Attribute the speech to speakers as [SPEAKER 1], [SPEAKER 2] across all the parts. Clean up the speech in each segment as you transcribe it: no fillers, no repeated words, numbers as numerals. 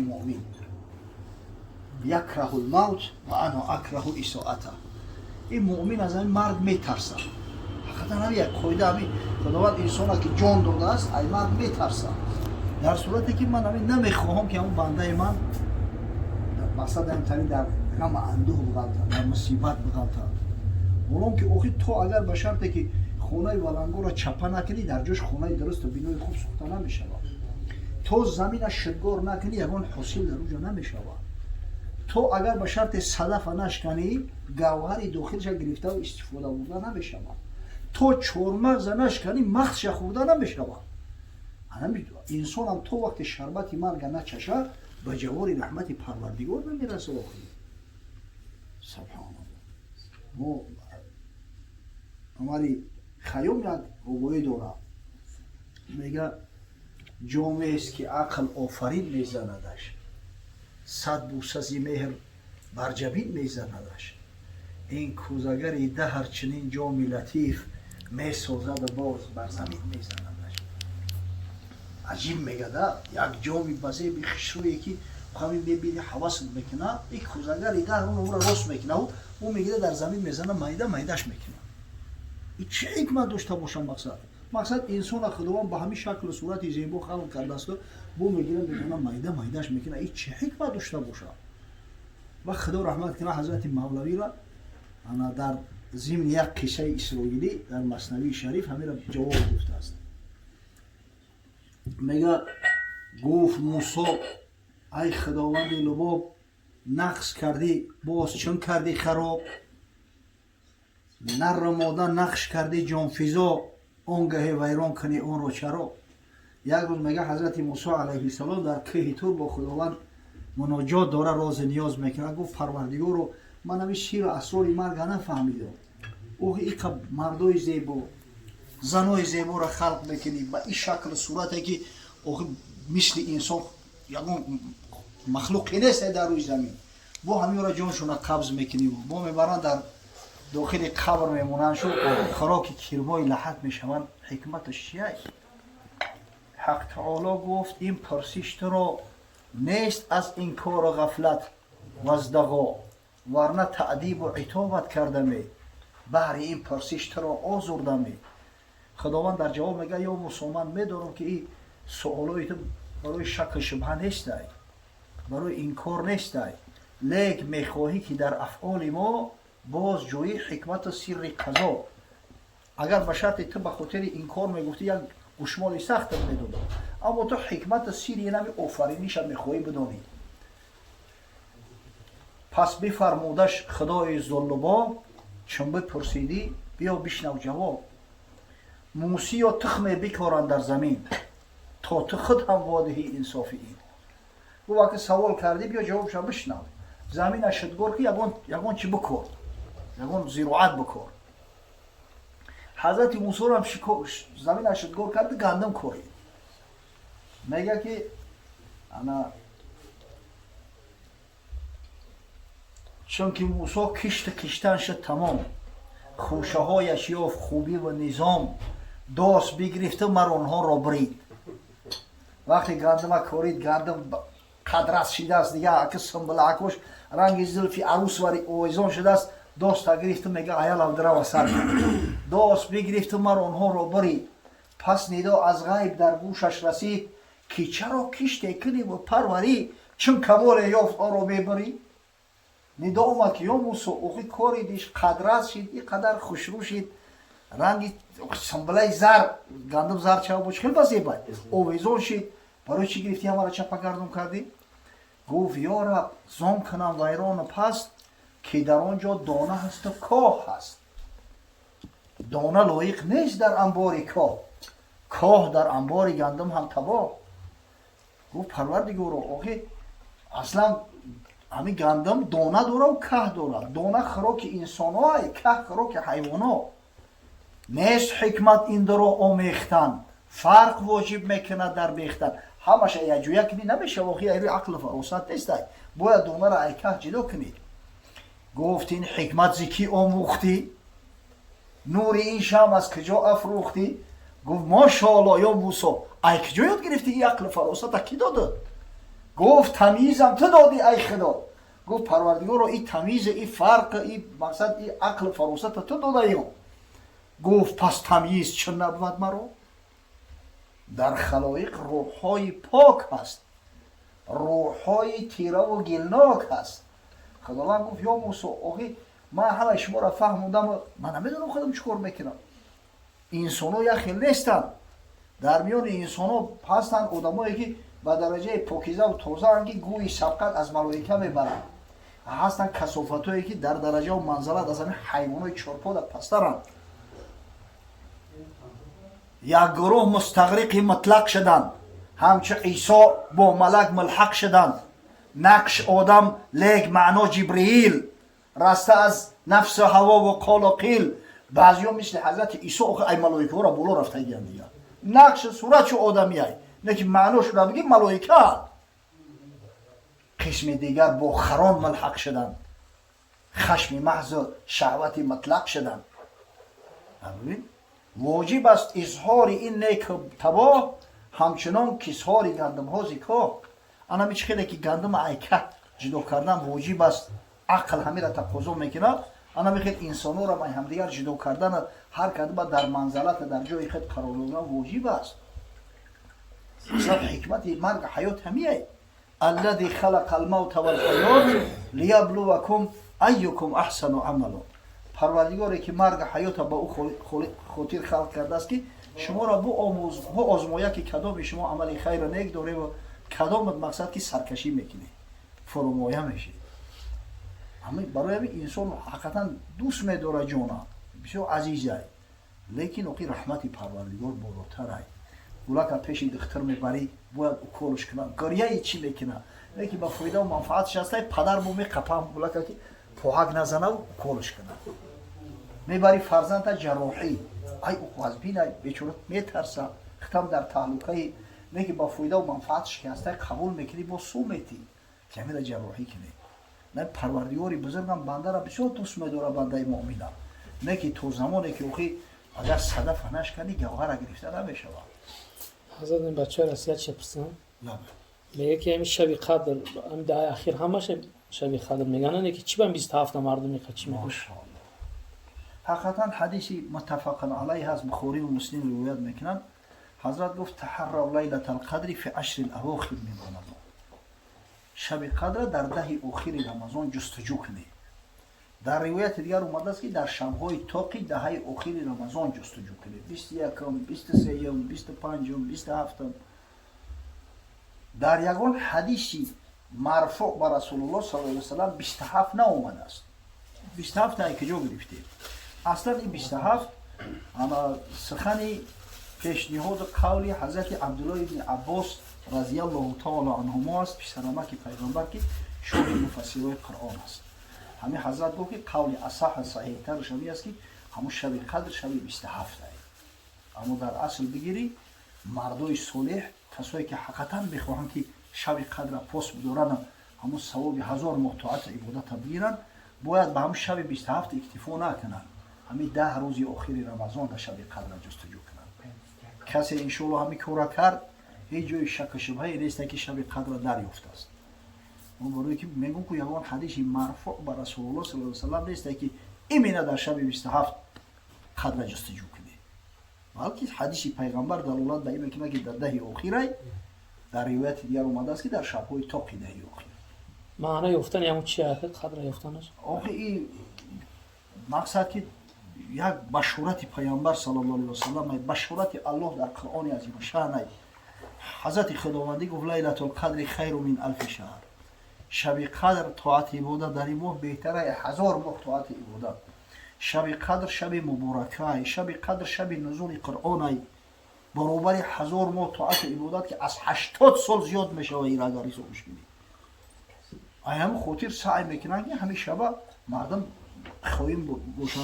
[SPEAKER 1] مؤمن یکره الموت و انا اکره الاساءته. این مؤمن از این مرد میترسه. حقیقتا هم یک قاعده همی خداوند انسان که جان داده است این مرد میترسه. در صورتی که من همی نمیخواهم که اون بنده من مقصد همینطوری در غم اندوه بغلطه، در مصیبت بغلطه. ولون که اوخی تو اگر به شرطی که خونه ولنگو را چپه نکنی در جوش خونه درست و بینوی خوب ساخته نمیشه. تو زمین شدگار نکنی یگان حاصل در اونجا نمیشه. تو اگر به شرط صدف نشکنی گوهر داخلش گرفته و استفاده برده نمیشه. تو چورمغز نشکنی مغزش خورده نمیشه. انسان هم تو وقت شربت مرگ نچشه به جوار رحمت پروردگار نمیرسه. سبحان الله. हमारी خیام یک گویی داره میگه جامعه است که عقل آفرین میزندش، صد بوسه زی مهر بر جبین میزندش. این کوزگر دهر چنین جام لطیف میسازد باز بر زمین میزندش. عجیب میگه ده یک جامی بزه بی خشرویی که خواهی ببینی حواست میکنه این کوزگر ده اون را راست میکنه و اون میگیره در زمین میزنه مایدهش میکنه. این چه حکمت داشته باشه مقصد انسان خداوند به همین شکل و صورت زیبا خلق کرده است بو میگیره میزنه مایدهش میکنه. این چه حکمت داشته باشه. و خدا رحمت کنه حضرت مولوی را انا در ضمن یک قصه اسرائیلی در مثنوی شریف همین را جواب گفته است. میگه گفت موسی ای خداوند لباب نقص کردی باز چون کردی خراب، نرماده نقش کردی جانفیزا آنگه ویران کنی اون رو چرا. یک روز میگه حضرت موسی علیه السلام در کوه طور با خداوند مناجات داره راز نیاز میکنه. گفت پروردگار رو من همی شیر اسرار مرگ نفهمیدم. اوه ای که مردای زیبا زنای زیبا را خلق میکنی با این شکل صورتی که اوه مثل انسان یکون مخلوقی نیست در روی زمین. با همین را جانشون را قبض میکنی با میبرن در داخل قبر میمونن شو خوراک کرمای لحد میشوند. حکمتش چیه؟ حق تعالی گفت این پرسش تو را نیست از انکار و غفلت و ازدغا ورنه تعذیب و عتابت کرده می بهر این پرسش تو را آزرده می. خداوند در جواب میگه یا موسی من میدارم که این سوالای تو برای شک شبهه نیست، برای انکار نیست، لیک میخواهی که در افعال ما باز جوی حکمت و سر قضا. اگر به شرط تو به خاطر این کار میگفتی یک گوشمال سخت میدونی، اما تو حکمت و سر این همی آفرینیش میخواهی بدانی. پس بفرمودش خدای ذواللباب چون بپرسیدی بیا بشنو جواب. موسی یا تخم بکارن در زمین تا تو خود هم وادهی انصافی این. و وقتی سوال کردی بیا جوابش بشنو. زمین شدگار که یگان چی بکار، یگان زراعت بکار. حضرت موسی رو هم زمین شدگار کرده گندم کاری. میگه که انا چون که موسی کشتن شد تمام، خوشه هایش یافت خوبی و نظام، داست بگرفته مر آنها را برید. وقتی گندم کارید گندم قدرت شده است دیگه که سنبل عکوش رنگ زلفی عروس وری اویزان شده است. داست گرفته میگه ایال او و سر داست بگرفته مر آنها را برید. پس ندا از غیب در گوشش رسید که چرا کشتی کنی و پروری چون کمال یافت آن را میبری. ندا اومد که یا موسی اوخی کاری دیش قدرت شد این قدر خوشرو شد رنگ سنبله زر گندم زر چه باش خیلی بزیبه اویزان شد. برای چی گرفتی همه را چپا گردم کردی؟ گفت یا رب زان کنم ویران پست که در آنجا دانه هست و کاه هست. دانه لایق نیست در انبار کاه در انبار گندم هم تباه. گفت پروردگار آخه اصلا همین گندم دانه داره و که داره. دانه خوراک انسان های که خوراک حیوان ها. نیست حکمت این داره آمیختن فرق واجب میکنه در بیختن. همش یک جویا کنی نمیشه واقعی ایروی عقل فراست نیست. باید دانه را ایکه جلو کنی. گفت این حکمت زکی آموختی نور این شم از کجا افروختی. گفت ماشاءالله یا موسی ای کجا یاد گرفتی این عقل فراست کی داده. گفت تمیزم تو دادی ای خدا. گفت پروردگار این تمیز، این فرق، این مقصد، این عقل فراست تو دادی. گفت پس تمیز چه نبود مرا؟ در خلایق روح‌های پاک هست، روح‌های تیره و گلناک هست. خداوند گفت یا موسی آخی من همه شما را فهموندم، من نمیدونم خودم چیکار میکنم. انسان‌ها یخیل نیستن، در میان انسان‌ها هستن آدمایی که به درجه پاکیزه و تازه انگی گوی شفقت از ملائکه میبرند. هستن کثافتایی که در درجه و منزلت از همین حیوانات چارپا در پسترند. یک گروه مستغرق مطلق شدند، همچه عیسی با ملک ملحق شدند. نقش آدم لیک معنا جبرئیل، رسته از نفس هوا و قال و قیل. بعضیا مثل حضرت عیسی ای ملائکه را بالا رفته گیرند دیگه. نقش صورت آدمی ای نه معناش را بگی ملائکه. قسم دیگر با خران ملحق شدند، خشم محض شهوت مطلق شدند. واجب است اظهار این نیک تباه، همچنان که اظهار گندم ها زکا. انا میچ خیلی که گندم ایکه جدا کردن واجب است، عقل همه را تقاضا میکنه. انا میخواد انسانو را با همدیگر جدا کردن، هر کدام در منزلت در جای خود قرار دادن واجب است. اصلا حکمت مرگ حیات همیه. الذي خلق الموت والحیات لیبلوکم ایکم احسن عملا. پروردگاری که مرگ حیات با او خاطر خلق کرده است که شما را بو آزمایه که کدام شما عمل خیر و نیک داره و کدام مقصد که سرکشی میکنه فرمایه میشه. همه برای همین انسان حقیقتا دوست میداره جانا بسیار عزیزه، لیکن اوقی رحمت پروردگار بالاتر ای. گولا پیش دختر میبری باید او کولش کنه، گریه چی میکنه لیکن با فایده و منفعتش هسته پدر بو میقپم گولا که پوهک نزنه و کولش کنه. میبری فرزند جراحی ای او خازبین ای بیچاره میترسه ختم در تعلقه لیکن با فایده و منفعتش که هسته قبول میکنی با سو میتی که همین جراحی کنی. نه پروردگاری بزرگم بنده را بسیار دوست میداره بنده مؤمنم، نه که تو زمانی که اوخی اگر صدف نشکنی گوهر گرفته نمیشه.
[SPEAKER 2] حضرت این بچه رسیت چه پرسن؟
[SPEAKER 1] نه
[SPEAKER 2] میگه که همین شب قدر هم دعای اخیر همش شب قدر میگن که چی بهم 27 مردم میخواد چی میگه؟
[SPEAKER 1] ماشاءالله. حقیقتا حدیثی متفق علیه هست، بخاری و مسلم روایت میکنن. حضرت گفت تحروا لیلة القدر فی عشر الاواخر من رمضان. شب قدر در 10 اواخر رمضان جستجو کنی. در روایت دیگر اومده است که در شب‌های تاقی 10 اواخر رمضان جستجو کنی. 21م، 23م، 25م، 27م. در یگان حدیثی مرفوع به رسول الله صلی الله علیه و سلم 27 ناومده است. 27 تا کجا گرفته؟ اصلا این 27 اما سخنی پیشنهاد قولی حضرت عبدالله ابن عباس رضی الله تعالی عنهما است، پسرمک پیغمبر که شورای مفسرای قرآن است. همین حضرت گفت که قول اصح صحیح تر شمی است که همون شب قدر شب 27 است. اما در اصل بگیری مردای صالح کسایی که حقیقتا بخواهند که شب قدر پاس بدارن همون ثواب 1000 ماه طاعت عبادت بگیرن، باید به همون شب 27 اکتفا نکنن، همین 10 روز آخر رمضان در شب قدر جستجو کنن. کسی انشالله همین کارا کرد هیچ جای شک و شبهه نیست که شب قدر دریافته است. اون برای که میگم که یگان حدیثی مرفوع به رسول الله صلی الله علیه و سلم نیست که ایمینا در شب 27 قدر جستجو کنه، بلکه حدیثی پیغمبر دلالت به این میکنه که در 10 اواخر در روایت دیگر اومده است که در شب‌های تاقی 10 اواخر.
[SPEAKER 2] معنی یافتن یعنی چی است قدر یافتنش؟
[SPEAKER 1] آخه این مقصد که یک بشارت پیامبر صلی الله علیه و سلم، بشارت الله در قرآن عظیم شأن. حضرت خداوندی گفت لیلة القدر خیر من الف شهر. شب قدر طاعت عبادت در این ماه بهتره 1000 ماه طاعت عبادت. شب قدر شب مبارکه، شب قدر شب نزول قرآن، برابر 1000 ماه طاعت عبادت که از 80 سال زیاد میشه و این را اگر حسابش کنی. هم خاطر سعی میکنن که همین شب مردم خواهیم باشن.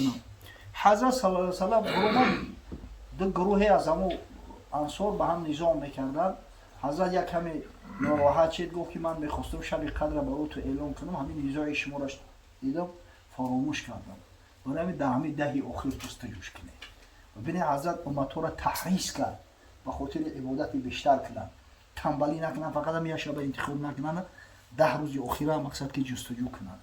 [SPEAKER 1] حضرت صلی الله علیه و سلم دو گروه از همو انصار به هم نظام میکردن. حضرت یک کمی ناراحت شد، گفت که من میخواستم شب قدر برای تو اعلام کنم، همین نزاع شما را دیدم فراموش کردم، برای همین در همین 10 اواخر جستجوش کنه. و ببین حضرت امت را تحریص کرد به خاطر عبادت بیشتر کنن. تنبلی نکنن، فقط هم یک شب انتخاب نکنن، 10 روز آخره مقصد که جستجو کنن.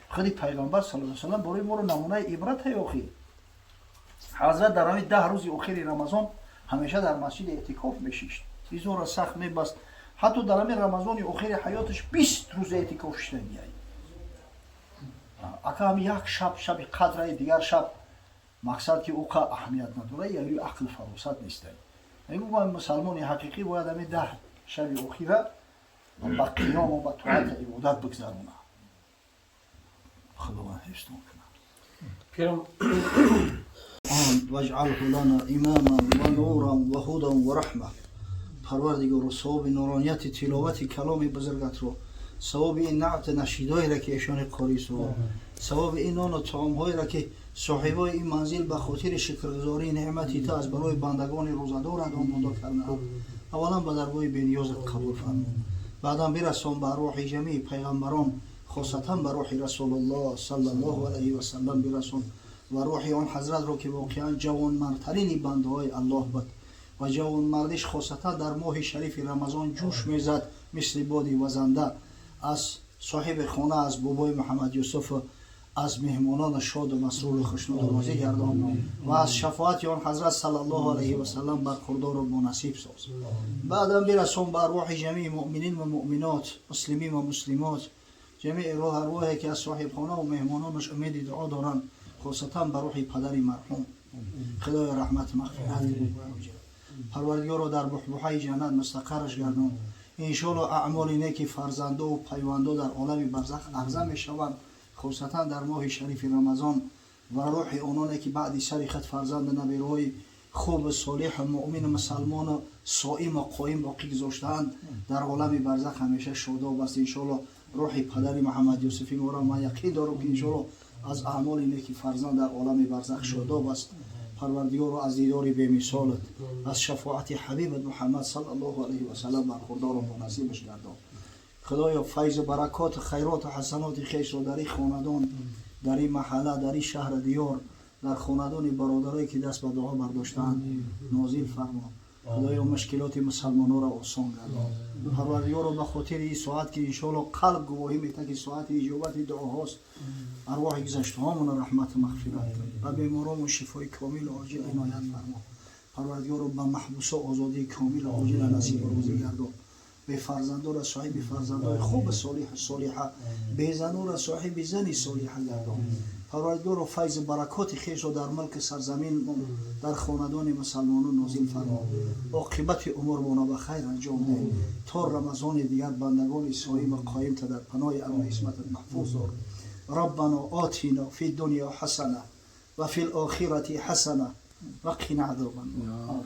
[SPEAKER 1] خود پیغمبر صلی الله علیه و سلم برای ما رو نمونه عبرت ہے آخی. حضرت در همین 10 روز آخر رمضان همیشه در مسجد اعتکاف میشیشت. ایزور سخت میبست. حتی در همین رمضان آخر حیاتش 20 روز اعتکاف شده میای. اگه هم یک شب قدر دیگر شب مقصد که اوقا اهمیت نداره یا عقل فراست نیست. میگم مسلمان حقیقی باید همین 10 شب آخره با قیام و با طاعت عبادت بگذرونه. خداوند حفظ کنه.
[SPEAKER 2] پیرم
[SPEAKER 1] واجعله لنا اماما و نورا و هدى و رحمه. پروردگار ثواب نورانیت تلاوت کلام بزرگت رو، ثواب این نعت نشیدایی را که ایشان قاری رو، ثواب این نان و طعام هایی را که صاحبای این منزل به خاطر شکرگزاری نعمتی تا از برای بندگان روزدار آماده کردند. اولا به درگاه بی‌نیاز قبول فرما. بعدا برسان به روح جمیع پیغمبران، خاصتا به روح رسول الله صلی الله علیه و سلم برسان و روح آن حضرت رو که واقعا جوانمردترین بنده های الله بود و جوانمردیش خاصتا در ماه شریف رمضان جوش میزد مثل بادی وزنده. از صاحب خانه، از بابای محمد یوسف، از مهمانان شاد و مسرور خوشنود و راضی گردان و از شفاعت آن حضرت صلی الله علیه و سلم برخوردار و مناسب ساز. بعدم برسون به ارواح جمیع مؤمنین و مؤمنات، مسلمین و مسلمات، جمیع روح ارواحی که از صاحب خانه و مهمانانش امید دعا دارند، خاصتا به روح پدر مرحوم خدای رحمت مغفرت پروردگار رو در بحبوحه جنت مستقرش گردان. انشالله اعمال نیک فرزنده و پیونده در عالم برزخ عرضه می شوند، خاصتا در ماه شریف رمضان و روح آنانی که بعد سر خط فرزند نبیروی خوب صالح مؤمن مسلمان و صائم و قائم باقی گذاشتند در عالم برزخ همیشه شاداب است. انشالله روح پدر محمد یوسفی ما را من یقین دارم که انشالله از اعمال نیک فرزند در عالم برزخ شاداب است. پروردگار رو از دیدار بی‌مثالت، از شفاعت حبیب محمد صلی الله علیه و سلم برخوردار و نصیبش گردان. خدایا فیض و برکات خیرات و حسنات خویش رو در این خاندان، در این محله، در این شهر دیار، در خاندان برادرایی که دست به دعا برداشتند نازل فرما. خدایا مشکلات مسلمانان را آسان گردان. پروردگار رو به خاطر این ساعت که انشالله قلب گواهی میده که ساعت اجابت دعاهاست، ارواح گذشته هامون رحمت و مغفرت و بیماران و شفای کامل و عاجل عنایت فرما. پروردگار رو به محبوس و آزادی کامل و عاجل نصیب و روزی گردان. به فرزندان را صاحب فرزندان خوب صالح صالحه، به زنان را صاحب زنی صالحه گردان. پروردگار و فیض برکات خویش را در ملک سرزمین در خاندان مسلمانان نازل فرما. عاقبت امور ما به خیر انجام ده تا رمضان دیگر بندگان صائم و قائم تا در پناه امن عصمت محفوظ دار. ربنا آتنا فی الدنیا حسنه و فی الاخره حسنه و قنا عذاب النار.